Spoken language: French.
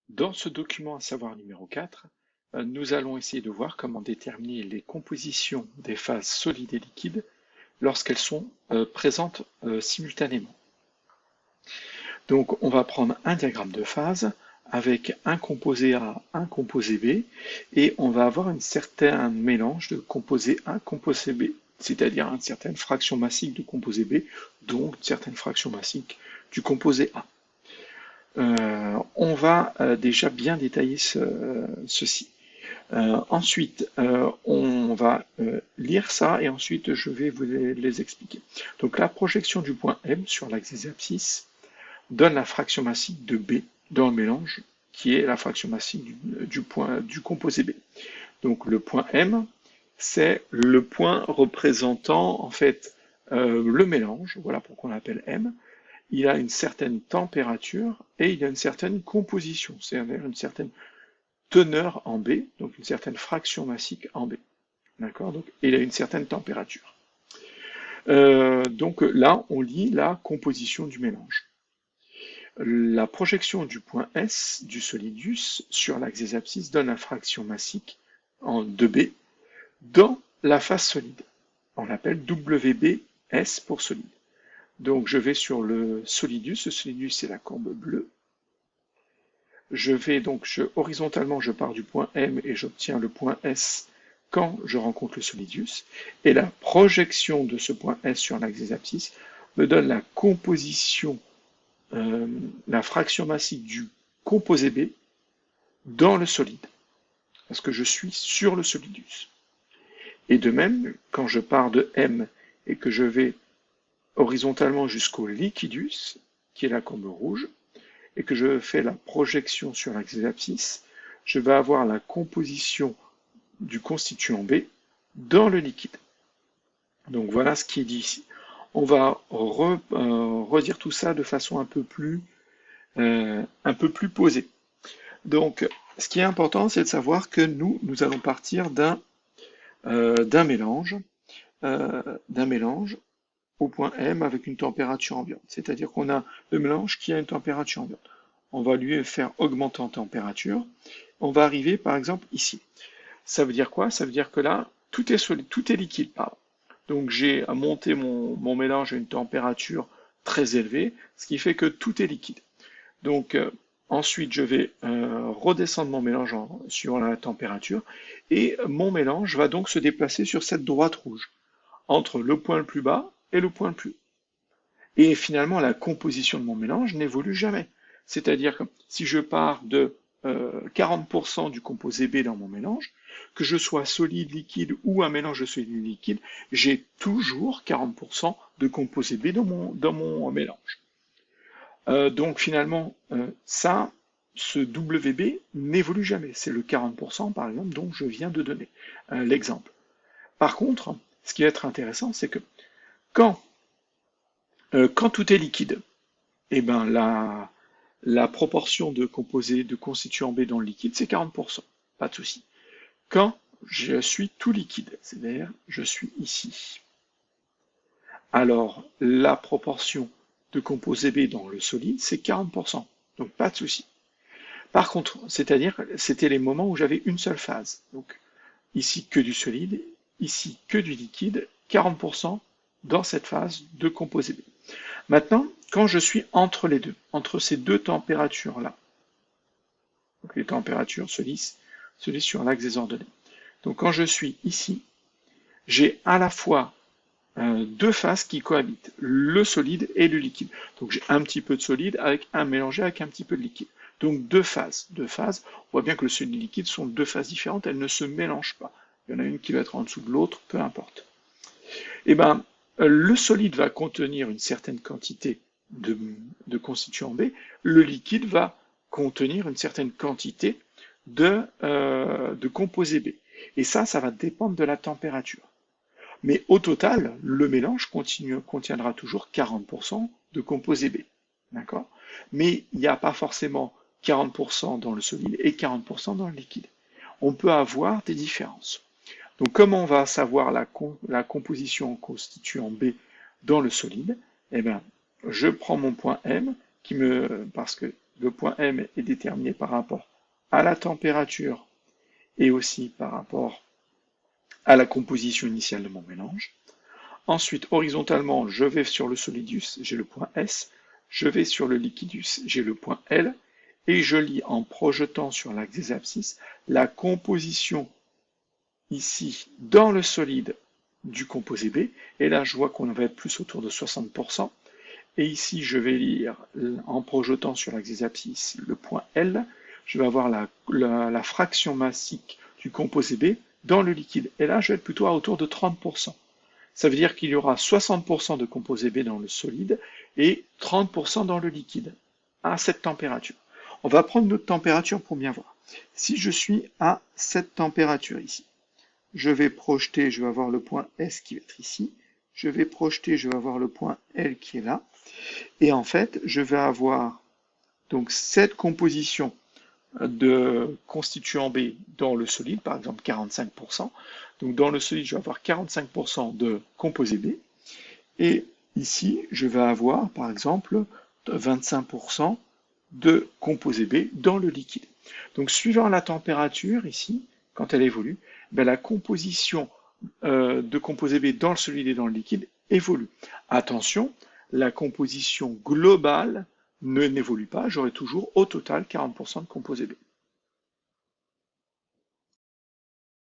Dans ce document à savoir numéro 4, nous allons essayer de voir comment déterminer les compositions des phases solides et liquides lorsqu'elles sont présentes simultanément. Donc on va prendre un diagramme de phase avec un composé A, un composé B, et on va avoir un certain mélange de composé A, composé B, c'est-à-dire une certaine fraction massique du composé B, donc une certaine fraction massique du composé A. On va déjà bien détailler ceci. Ensuite, on va lire ça et ensuite je vais vous les expliquer. Donc la projection du point M sur l'axe des abscisses donne la fraction massique de B dans le mélange, qui est la fraction massique du composé B. Donc le point M, c'est le point représentant en fait le mélange, voilà pourquoi on l'appelle M. Il a une certaine température et il a une certaine composition, c'est-à-dire une certaine teneur en B, donc une certaine fraction massique en B. D'accord? Donc, il a une certaine température. Donc là, on lit la composition du mélange. La projection du point S du solidus sur l'axe des abscisses donne la fraction massique en 2B dans la phase solide. On l'appelle WBS pour solide. Donc je vais sur le solidus c'est la courbe bleue. Je vais donc, horizontalement, je pars du point M et j'obtiens le point S quand je rencontre le solidus. Et la projection de ce point S sur l'axe des abscisses me donne la composition, la fraction massique du composé B dans le solide, parce que je suis sur le solidus. Et de même, quand je pars de M et que je vais horizontalement jusqu'au liquidus, qui est la courbe rouge, et que je fais la projection sur l'axe des abscisses, je vais avoir la composition du constituant B dans le liquide. Donc voilà ce qui est dit ici. On va redire tout ça de façon un peu plus posée. Donc ce qui est important, c'est de savoir que nous allons partir d'un mélange au point M avec une température ambiante. C'est-à-dire qu'on a le mélange qui a une température ambiante. On va lui faire augmenter en température. On va arriver par exemple ici. Ça veut dire quoi? Ça veut dire que là, tout est solide, tout est liquide, pardon. Donc j'ai monté mon mélange à une température très élevée, ce qui fait que tout est liquide. Donc ensuite, je vais redescendre mon mélange suivant la température, et mon mélange va donc se déplacer sur cette droite rouge, entre le point le plus bas et le point le plus haut. Et finalement, la composition de mon mélange n'évolue jamais. C'est-à-dire que si je pars de 40% du composé B dans mon mélange, que je sois solide, liquide ou un mélange de solide et liquide, j'ai toujours 40% de composé B dans mon mélange. Donc finalement, ce WB n'évolue jamais. C'est le 40% par exemple dont je viens de donner l'exemple. Par contre, ce qui va être intéressant, c'est que quand tout est liquide, eh ben la proportion de composés de constituants B dans le liquide, c'est 40%. Pas de souci. Quand je suis tout liquide, c'est-à-dire je suis ici, alors la proportion de composés B dans le solide, c'est 40%. Donc pas de souci. Par contre, c'est-à-dire c'était les moments où j'avais une seule phase. Donc ici que du solide, ici que du liquide, 40% dans cette phase de composé B. Maintenant, quand je suis entre les deux, entre ces deux températures-là, donc les températures se lissent sur l'axe des ordonnées. Donc quand je suis ici, j'ai à la fois deux phases qui cohabitent, le solide et le liquide. Donc j'ai un petit peu de solide mélangé avec un petit peu de liquide. Donc deux phases. On voit bien que le solide et le liquide sont deux phases différentes, elles ne se mélangent pas. Il y en a une qui va être en dessous de l'autre, peu importe. Et ben, le solide va contenir une certaine quantité de constituants B, le liquide va contenir une certaine quantité de composés B. Et ça va dépendre de la température. Mais au total, le mélange contiendra toujours 40% de composés B. D'accord? Mais il n'y a pas forcément 40% dans le solide et 40% dans le liquide. On peut avoir des différences. Donc comment on va savoir la composition en constituant B dans le solide? Eh bien, je prends mon point M, parce que le point M est déterminé par rapport à la température et aussi par rapport à la composition initiale de mon mélange. Ensuite, horizontalement, je vais sur le solidus, j'ai le point S, je vais sur le liquidus, j'ai le point L, et je lis en projetant sur l'axe des abscisses la composition ici dans le solide du composé B, et là je vois qu'on va être plus autour de 60%, et ici je vais lire en projetant sur l'axe des abscisses le point L, je vais avoir la fraction massique du composé B dans le liquide, et là je vais être plutôt à autour de 30%. Ça veut dire qu'il y aura 60% de composé B dans le solide et 30% dans le liquide à cette température. On va prendre notre température pour bien voir. Si je suis à cette température ici, je vais projeter, je vais avoir le point S qui va être ici, je vais projeter, je vais avoir le point L qui est là, et en fait, je vais avoir donc cette composition de constituant B dans le solide, par exemple 45%. Donc dans le solide, je vais avoir 45% de composé B. Et ici, je vais avoir, par exemple, 25% de composé B dans le liquide. Donc suivant la température, ici, quand elle évolue, ben, la composition de composé B dans le solide et dans le liquide évolue. Attention, la composition globale n'évolue pas, j'aurai toujours au total 40% de composé B.